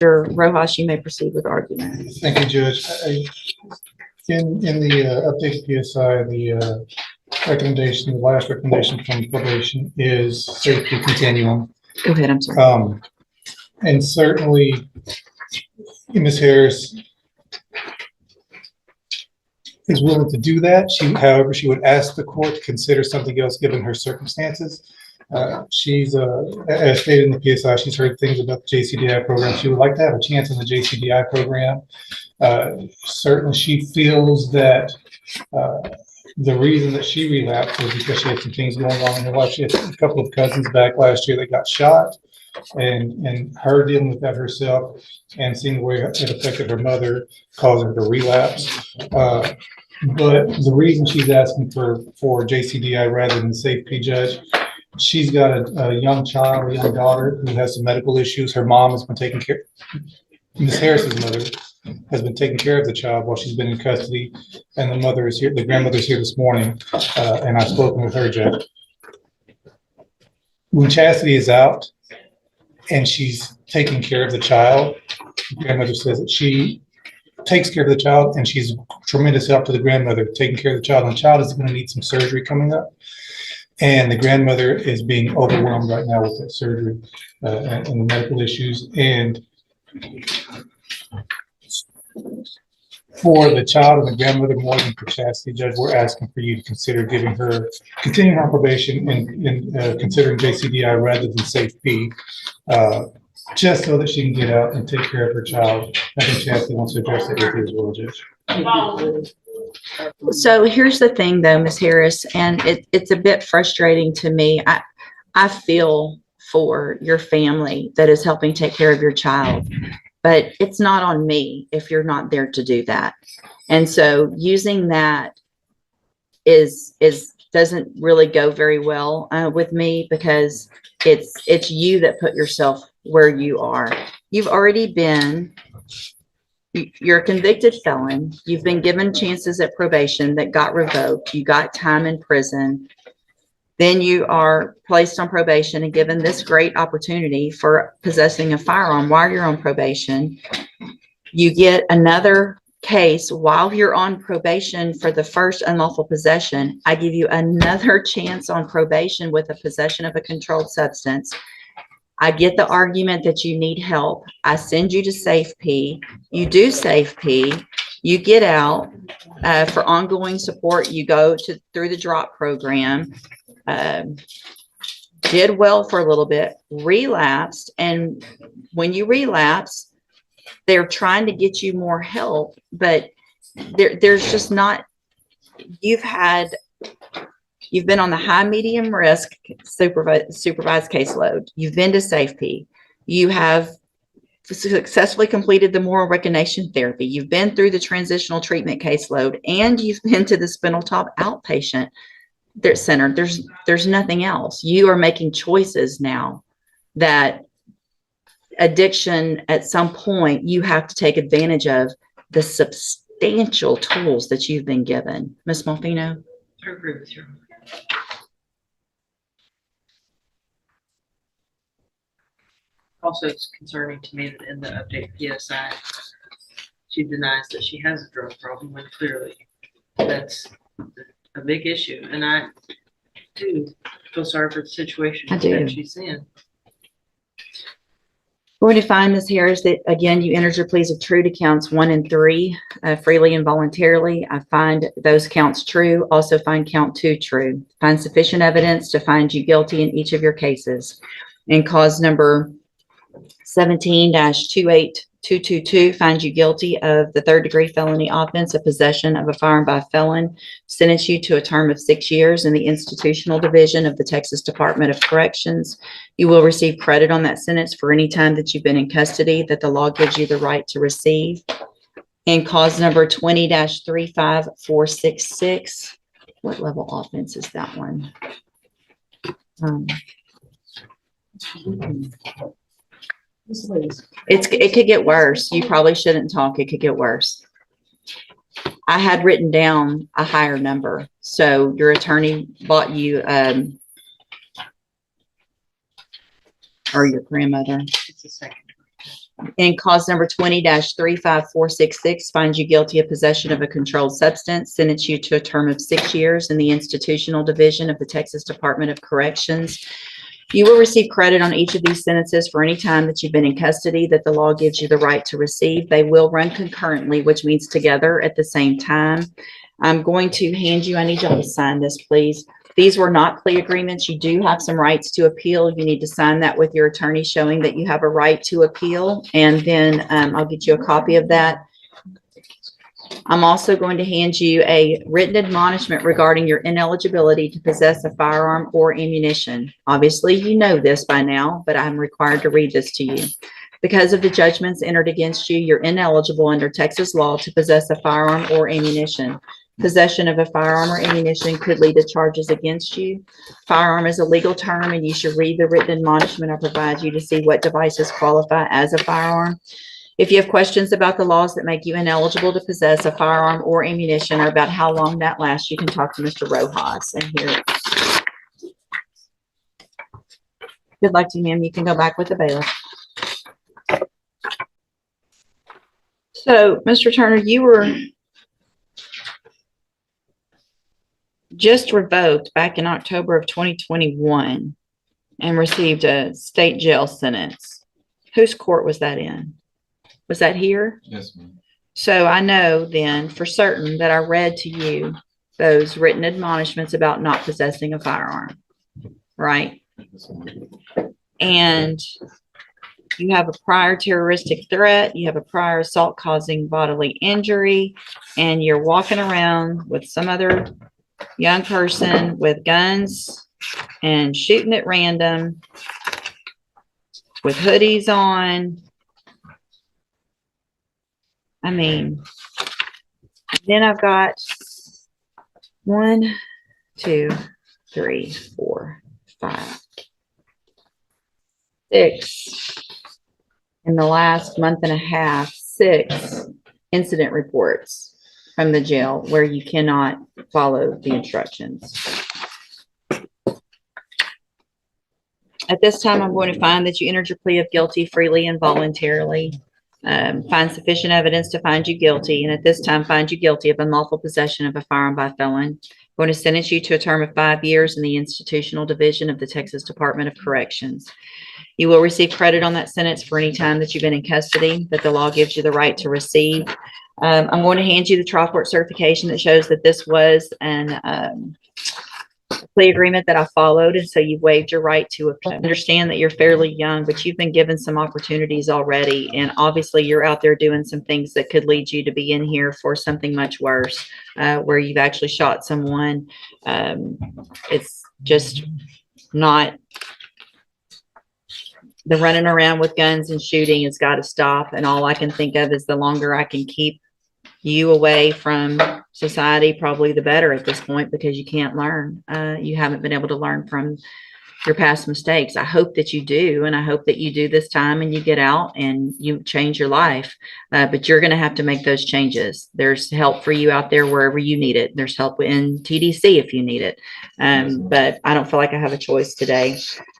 Mr. Rojas, you may proceed with argument. Thank you, Judge. In the updated PSI, the recommendation, the last recommendation from probation is safety continuum. Go ahead, I'm sorry. And certainly, Ms. Harris is willing to do that. However, she would ask the court to consider something else given her circumstances. She's, as stated in the PSI, she's heard things about the JCDI program. She would like to have a chance in the JCDI program. Certainly, she feels that the reason that she relapsed was because she had some things going on in her life. She had a couple of cousins back last year that got shot, and her dealing with that herself and seeing the way it affected her mother caused her to relapse. But the reason she's asking for JCDI rather than safety, Judge, she's got a young child, a young daughter who has some medical issues. Her mom has been taking care, Ms. Harris's mother has been taking care of the child while she's been in custody, and the mother is here, the grandmother is here this morning, and I've spoken with her, Judge. When Chastity is out and she's taking care of the child, the grandmother says that she takes care of the child and she's a tremendous help to the grandmother taking care of the child, and the child is going to need some surgery coming up. And the grandmother is being overwhelmed right now with that surgery and the medical issues. And for the child and the grandmother, more than for Chastity, Judge, we're asking for you to consider giving her, continuing her probation and considering JCDI rather than safety, just so that she can get out and take care of her child. I think Chastity wants to address that with you as well, Judge. So here's the thing though, Ms. Harris, and it's a bit frustrating to me. I feel for your family that is helping take care of your child, but it's not on me if you're not there to do that. And so using that doesn't really go very well with me, because it's you that put yourself where you are. You've already been, you're a convicted felon. You've been given chances at probation that got revoked. You got time in prison. Then you are placed on probation and given this great opportunity for possessing a firearm while you're on probation. You get another case while you're on probation for the first unlawful possession. I give you another chance on probation with a possession of a controlled substance. I get the argument that you need help. I send you to SafeP. You do SafeP. You get out for ongoing support. You go through the drop program. Did well for a little bit, relapsed, and when you relapse, they're trying to get you more help, but there's just not. You've been on the high medium risk supervised caseload. You've been to SafeP. You have successfully completed the moral recognition therapy. You've been through the transitional treatment caseload, and you've been to the spinal tap outpatient center. There's nothing else. You are making choices now that addiction, at some point, you have to take advantage of the substantial tools that you've been given. Ms. Malfino? I agree with you. Also, it's concerning to me that in the update PSI, she denies that she has a drug problem when clearly that's a big issue. And I do feel sorry for the situation that she's in. We're going to find, Ms. Harris, that again, you entered your pleas of true to counts 1 and 3 freely and voluntarily. I find those counts true. Also find count 2 true. Find sufficient evidence to find you guilty in each of your cases. And cause number 17-28222 finds you guilty of the 3rd-degree felony offense of possession of a firearm by a felon. Sentence you to a term of 6 years in the institutional division of the Texas Department of Corrections. You will receive credit on that sentence for any time that you've been in custody that the law gives you the right to receive. And cause number 20-35466. What level offense is that one? It could get worse. You probably shouldn't talk. It could get worse. I had written down a higher number. So your attorney bought you, or your grandmother. It's the second. And cause number 20-35466 finds you guilty of possession of a controlled substance, sentence you to a term of 6 years in the institutional division of the Texas Department of Corrections. You will receive credit on each of these sentences for any time that you've been in custody that the law gives you the right to receive. They will run concurrently, which means together at the same time. I'm going to hand you, I need y'all to sign this, please. These were not plea agreements. You do have some rights to appeal. You need to sign that with your attorney showing that you have a right to appeal. And then I'll get you a copy of that. I'm also going to hand you a written admonishment regarding your ineligibility to possess a firearm or ammunition. Obviously, you know this by now, but I'm required to read this to you. Because of the judgments entered against you, you're ineligible under Texas law to possess a firearm or ammunition. Possession of a firearm or ammunition could lead to charges against you. Firearm is a legal term, and you should read the written admonishment I provide you to see what devices qualify as a firearm. If you have questions about the laws that make you ineligible to possess a firearm or ammunition or about how long that lasts, you can talk to Mr. Rojas. And here, good luck to him. You can go back with the bailiff. So, Mr. Turner, you were just revoked back in October of 2021 and received a state jail sentence. Whose court was that in? Was that here? Yes, ma'am. So I know then for certain that I read to you those written admonishments about not possessing a firearm, right? Yes, ma'am. And you have a prior terroristic threat, you have a prior assault causing bodily injury, and you're walking around with some other young person with guns and shooting at random with hoodies on. I mean, then I've got 1, 2, 3, 4, 5, 6 in the last month and a half, 6 incident reports from the jail where you cannot follow the instructions. At this time, I'm going to find that you entered your plea of guilty freely and voluntarily. Find sufficient evidence to find you guilty, and at this time find you guilty of unlawful possession of a firearm by felon. I'm going to sentence you to a term of 5 years in the institutional division of the Texas Department of Corrections. You will receive credit on that sentence for any time that you've been in custody that the law gives you the right to receive. I'm going to hand you the trial court certification that shows that this was an plea agreement that I followed, and so you waived your right to appeal. I understand that you're fairly young, but you've been given some opportunities already, and obviously you're out there doing some things that could lead you to be in here for something much worse, where you've actually shot someone. It's just not, the running around with guns and shooting has got to stop, and all I can think of is the longer I can keep you away from society, probably the better at this point, because you can't learn. You haven't been able to learn from your past mistakes. I hope that you do, and I hope that you do this time and you get out and you change your life. But you're going to have to make those changes. There's help for you out there wherever you need it. There's help in TDC if you need it. But I don't feel like I have a choice today.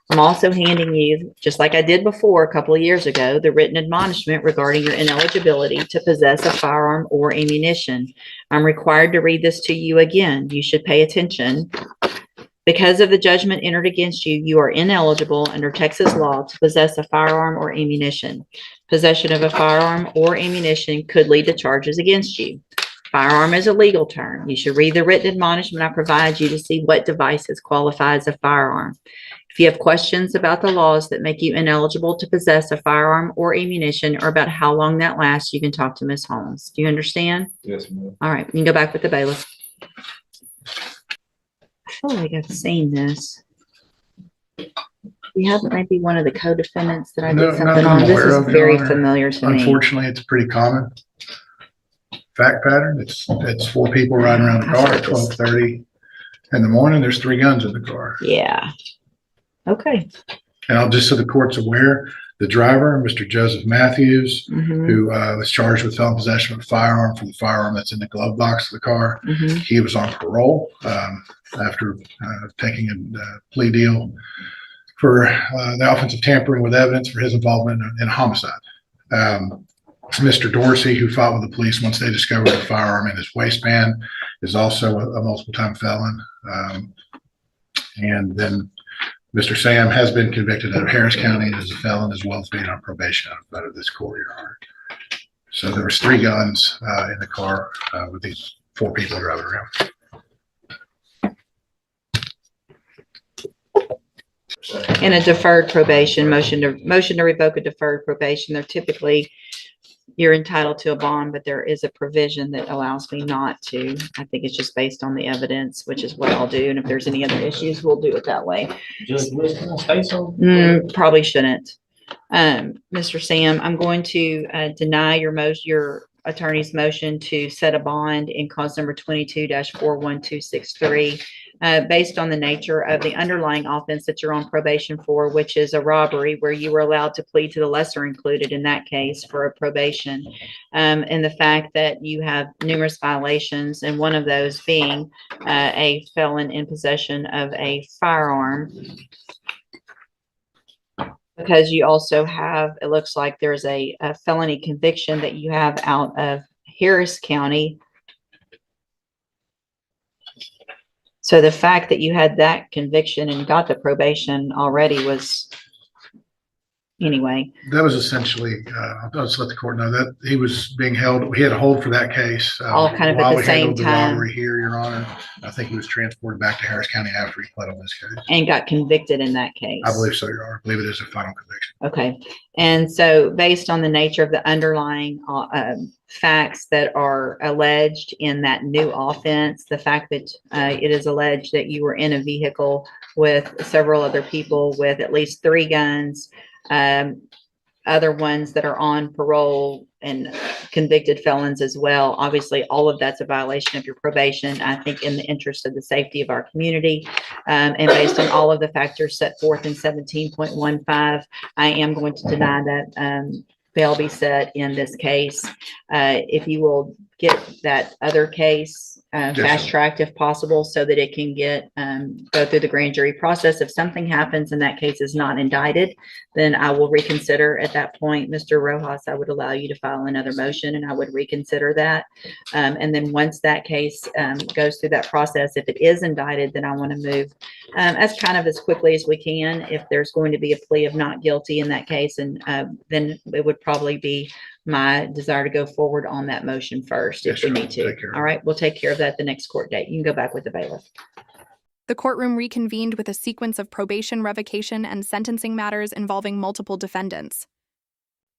I'm also handing you, just like I did before a couple of years ago, the written admonishment regarding your ineligibility to possess a firearm or ammunition. I'm required to read this to you again. You should pay attention. Because of the judgment entered against you, you are ineligible under Texas law to possess a firearm or ammunition. Possession of a firearm or ammunition could lead to charges against you. Firearm is a legal term. You should read the written admonishment I provide you to see what devices qualify as a firearm. If you have questions about the laws that make you ineligible to possess a firearm or ammunition or about how long that lasts, you can talk to Ms. Holmes. Do you understand? Yes, ma'am. All right, you can go back with the bailiff. I feel like I've seen this. We have maybe one of the co-defendants that I did something nothing on. I'm This aware is of, Your very Honor. familiar to me. Unfortunately, it's a pretty common fact pattern. It's 4 people riding around the car at 12:30 in the morning. There's 3 guns in the car. Yeah. Okay. And I'll just so the court's aware, the driver, Mr. Joseph Matthews, Mhm. who was charged with felon possession of a firearm for the firearm that's in the glove box of the car. Mhm. He was on parole after taking a plea deal for the offense of tampering with evidence for his involvement in a homicide. Mr. Dorsey, who fought with the police once they discovered a firearm in his waistband, is also a multiple-time felon. And then Mr. Sam has been convicted out of Harris County as a felon, as well as being on probation out of this court, Your Honor. So there was 3 guns in the car with these 4 people driving around. In a deferred probation, motion to revoke a deferred probation, they're typically, you're entitled to a bond, but there is a provision that allows me not to. I think it's just based on the evidence, which is what I'll do. And if there's any other issues, we'll do it that way. Judge Lewis, can I say so? Probably shouldn't. Mr. Sam, I'm going to deny your attorney's motion to set a bond in cause number 22-41263. Based on the nature of the underlying offense that you're on probation for, which is a robbery, where you were allowed to plead to the lesser included in that case for a probation, and the fact that you have numerous violations, and one of those being a felon in possession of a firearm, because you also have, it looks like there's a felony conviction that you have out of Harris County. So the fact that you had that conviction and got the probation already was, anyway. That was essentially, I'll just let the court know that he was being held. We had a hold for that case. All kind of at while the we same handled the time. robbery here, Your Honor. I think he was transported back to Harris County after he pled on this case. And got convicted in that case. I believe so, Your Honor. I believe it is a final conviction. Okay. And so based on the nature of the underlying facts that are alleged in that new offense, the fact that it is alleged that you were in a vehicle with several other people with at least 3 guns, other ones that are on parole and convicted felons as well. Obviously, all of that's a violation of your probation, I think, in the interest of the safety of our community. And based on all of the factors set forth in 17.15, I am going to deny that bail be set in this case. If you will get that other case fast tracked if possible, so that it can get go through the grand jury process. If something happens and that case is not indicted, then I will reconsider at that point. Mr. Rojas, I would allow you to file another motion and I would reconsider that. And then once that case goes through that process, if it is indicted, then I want to move as quickly as we can. If there's going to be a plea of not guilty in that case, and then it would probably be my desire to go forward on that motion first if we need to. All right, we'll take care of that the next court date. You can go back with the bailiff. The courtroom reconvened with a sequence of probation, revocation, and sentencing matters involving multiple defendants.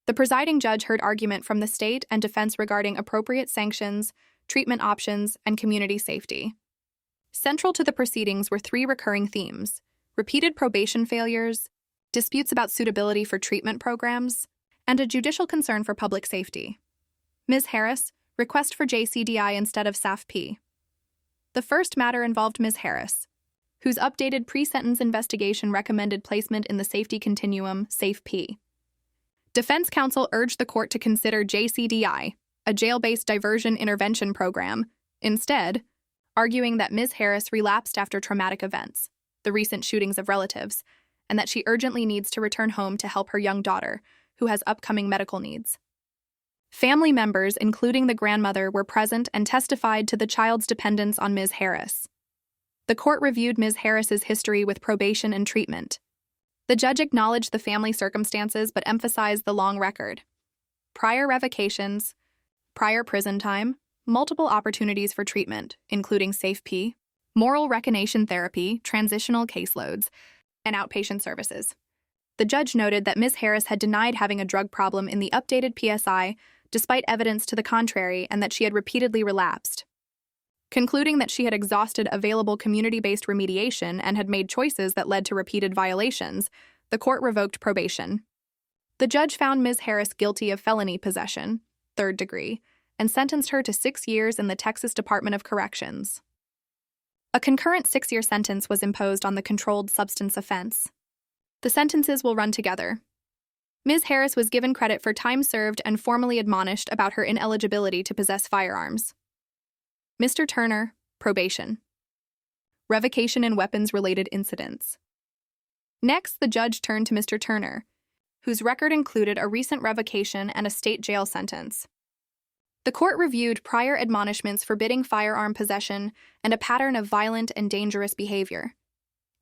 The presiding judge heard argument from the state and defense regarding appropriate sanctions, treatment options, and community safety. Central to the proceedings were 3 recurring themes: repeated probation failures, disputes about suitability for treatment programs, and a judicial concern for public safety. Ms. Harris, request for JCDI instead of SAFP. The first matter involved Ms. Harris, whose updated pre-sentence investigation recommended placement in the safety continuum, SAFE-P. Defense counsel urged the court to consider JCDI, a jail-based diversion intervention program, instead, arguing that Ms. Harris relapsed after traumatic events, the recent shootings of relatives, and that she urgently needs to return home to help her young daughter, who has upcoming medical needs. Family members, including the grandmother, were present and testified to the child's dependence on Ms. Harris. The court reviewed Ms. Harris's history with probation and treatment. The judge acknowledged the family circumstances but emphasized the long record: prior revocations, prior prison time, multiple opportunities for treatment, including SAFE-P, moral recognition therapy, transitional caseloads, and outpatient services. The judge noted that Ms. Harris had denied having a drug problem in the updated PSI, despite evidence to the contrary, and that she had repeatedly relapsed. Concluding that she had exhausted available community-based remediation and had made choices that led to repeated violations, the court revoked probation. The judge found Ms. Harris guilty of felony possession, 3rd degree, and sentenced her to 6 years in the Texas Department of Corrections. A concurrent 6-year sentence was imposed on the controlled substance offense. The sentences will run together. Ms. Harris was given credit for time served and formally admonished about her ineligibility to possess firearms. Mr. Turner, probation. Revocation and weapons-related incidents. Next, the judge turned to Mr. Turner, whose record included a recent revocation and a state jail sentence. The court reviewed prior admonishments forbidding firearm possession and a pattern of violent and dangerous behavior,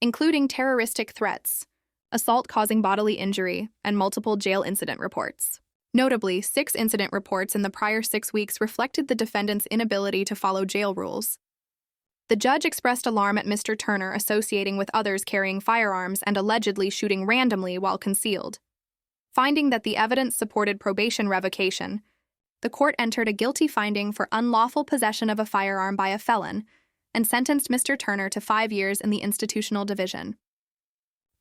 including terroristic threats, assault causing bodily injury, and multiple jail incident reports. Notably, 6 incident reports in the prior 6 weeks reflected the defendant's inability to follow jail rules. The judge expressed alarm at Mr. Turner associating with others carrying firearms and allegedly shooting randomly while concealed. Finding that the evidence supported probation revocation, the court entered a guilty finding for unlawful possession of a firearm by a felon and sentenced Mr. Turner to 5 years in the institutional division.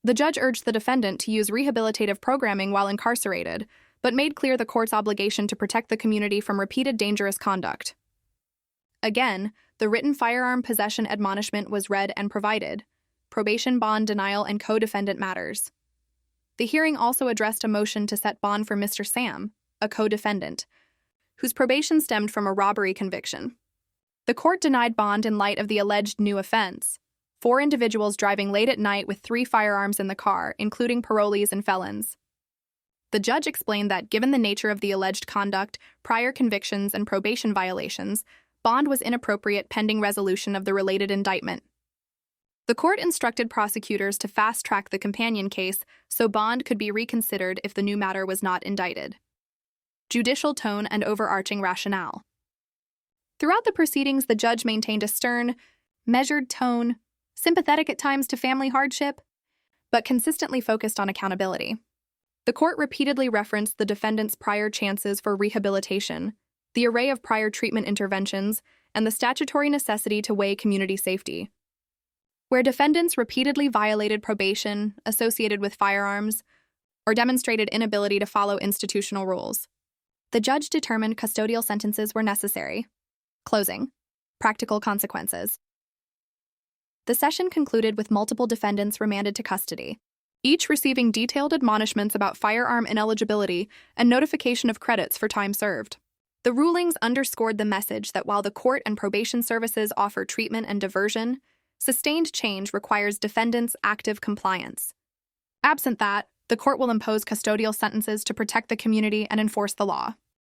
The judge urged the defendant to use rehabilitative programming while incarcerated, but made clear the court's obligation to protect the community from repeated dangerous conduct. Again, the written firearm possession admonishment was read and provided, probation bond denial and co-defendant matters. The hearing also addressed a motion to set bond for Mr. Sam, a co-defendant, whose probation stemmed from a robbery conviction. The court denied bond in light of the alleged new offense: 4 individuals driving late at night with 3 firearms in the car, including parolees and felons. The judge explained that given the nature of the alleged conduct, prior convictions, and probation violations, bond was inappropriate pending resolution of the related indictment. The court instructed prosecutors to fast-track the companion case so bond could be reconsidered if the new matter was not indicted. Judicial tone and overarching rationale. Throughout the proceedings, the judge maintained a stern, measured tone, sympathetic at times to family hardship, but consistently focused on accountability. The court repeatedly referenced the defendant's prior chances for rehabilitation, the array of prior treatment interventions, and the statutory necessity to weigh community safety. Where defendants repeatedly violated probation associated with firearms or demonstrated inability to follow institutional rules, the judge determined custodial sentences were necessary. Closing. Practical consequences. The session concluded with multiple defendants remanded to custody, each receiving detailed admonishments about firearm ineligibility and notification of credits for time served. The rulings underscored the message that while the court and probation services offer treatment and diversion, sustained change requires defendants' active compliance. Absent that, the court will impose custodial sentences to protect the community and enforce the law.